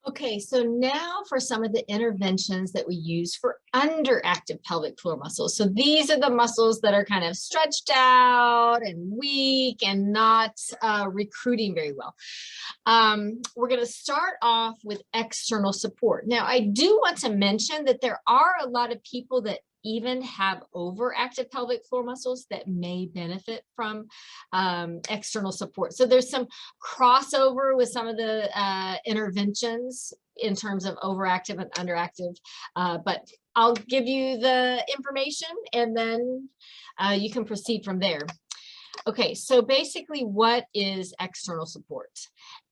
Okay, so now for some of the interventions that we use for underactive pelvic floor muscles. So these are the muscles that are kind of stretched out and weak and not recruiting very well. We're going to start off with external support. Now, I do want to mention that there are a lot of people that even have overactive pelvic floor muscles that may benefit from external support. So there's some crossover with some of the interventions in terms of overactive and underactive, but I'll give you the information and then you can proceed from there. Okay, so basically what is external support?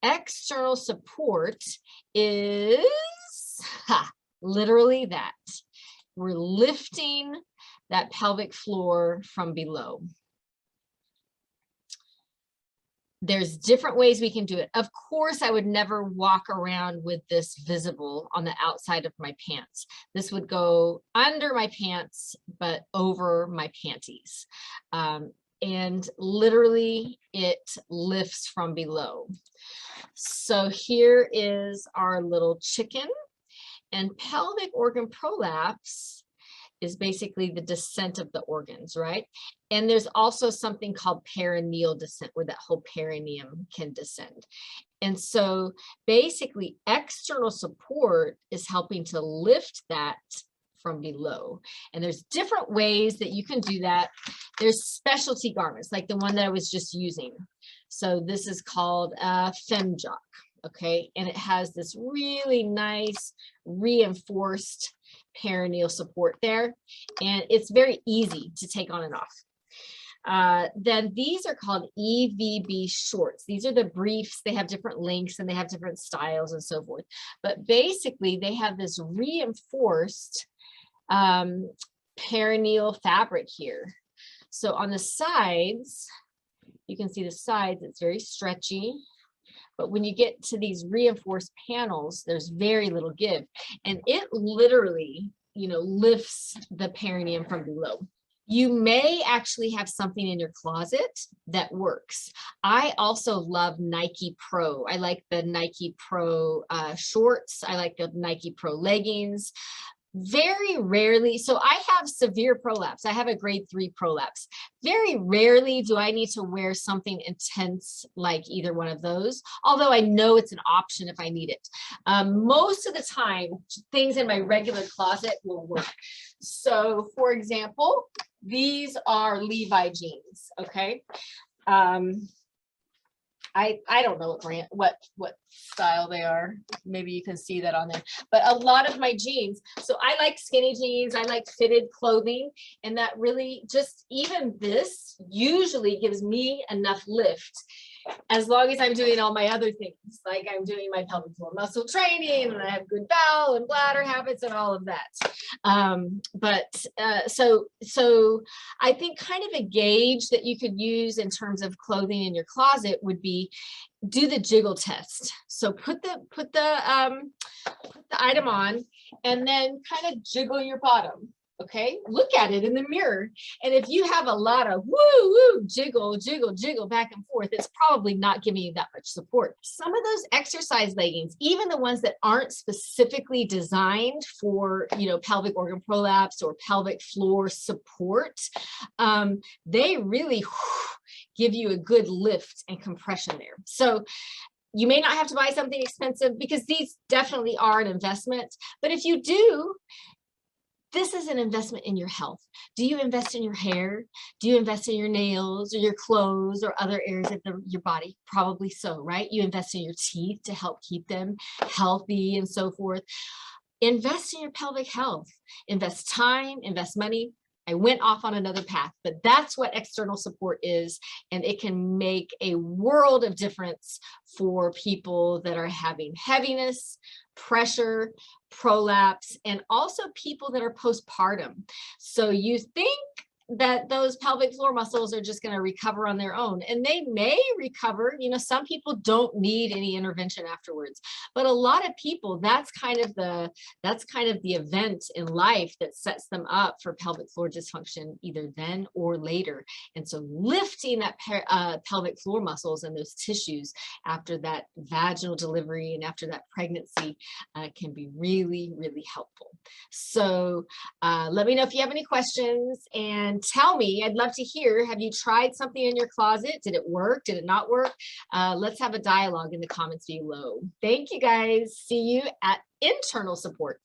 External support is literally that. We're lifting that pelvic floor from below. There's different ways we can do it. Of course, I would never walk around with this visible on the outside of my pants. This would go under my pants, but over my panties. And literally it lifts from below. So here is our little chicken. And pelvic organ prolapse is basically the descent of the organs, right? And there's also something called perineal descent, where that whole perineum can descend. And so basically external support is helping to lift that from below. And there's different ways that you can do that. There's specialty garments, like the one that I was just using. So this is called a femjock. Okay, and it has this really nice reinforced perineal support there, and it's very easy to take on and off. Then these are called EVB shorts. These are the briefs. They have different lengths and they have different styles and so forth. But basically, they have this reinforced perineal fabric here. So on the sides, you can see the sides, it's very stretchy. But when you get to these reinforced panels, there's very little give. And it literally, lifts the perineum from below. You may actually have something in your closet that works. I also love Nike Pro. I like the Nike Pro shorts. I like the Nike Pro leggings. Very rarely, so I have severe prolapse. I have a grade 3 prolapse. Very rarely do I need to wear something intense like either one of those, although I know it's an option if I need it. Most of the time, things in my regular closet will work. So for example, these are Levi jeans, okay? I don't know what brand, what style they are. Maybe you can see that on there. But a lot of my jeans, so I like skinny jeans, I like fitted clothing, and that really just, even this usually gives me enough lift as long as I'm doing all my other things, like I'm doing my pelvic floor muscle training and I have good bowel and bladder habits and all of that. So I think kind of a gauge that you could use in terms of clothing in your closet would be do the jiggle test. So put the item on and then kind of jiggle your bottom. Okay, look at it in the mirror. And if you have a lot of woo, jiggle, back and forth, it's probably not giving you that much support. Some of those exercise leggings, even the ones that aren't specifically designed for, pelvic organ prolapse or pelvic floor support, they really give you a good lift and compression there. So you may not have to buy something expensive because these definitely are an investment. But if you do, this is an investment in your health. Do you invest in your hair? Do you invest in your nails or your clothes or other areas of your body? Probably so, right? You invest in your teeth to help keep them healthy and so forth. Invest in your pelvic health. Invest time, invest money. I went off on another path, but that's what external support is, and it can make a world of difference for people that are having heaviness, pressure, prolapse, and also people that are postpartum. So you think that those pelvic floor muscles are just going to recover on their own, and they may recover. You know, some people don't need any intervention afterwards, but a lot of people, that's kind of the event in life that sets them up for pelvic floor dysfunction, either then or later. And so lifting that pelvic floor muscles and those tissues after that vaginal delivery and after that pregnancy can be really, really helpful. So let me know if you have any questions, and tell me, I'd love to hear, have you tried something in your closet? Did it work? Did it not work? Let's have a dialogue in the comments below. Thank you guys. See you at internal support.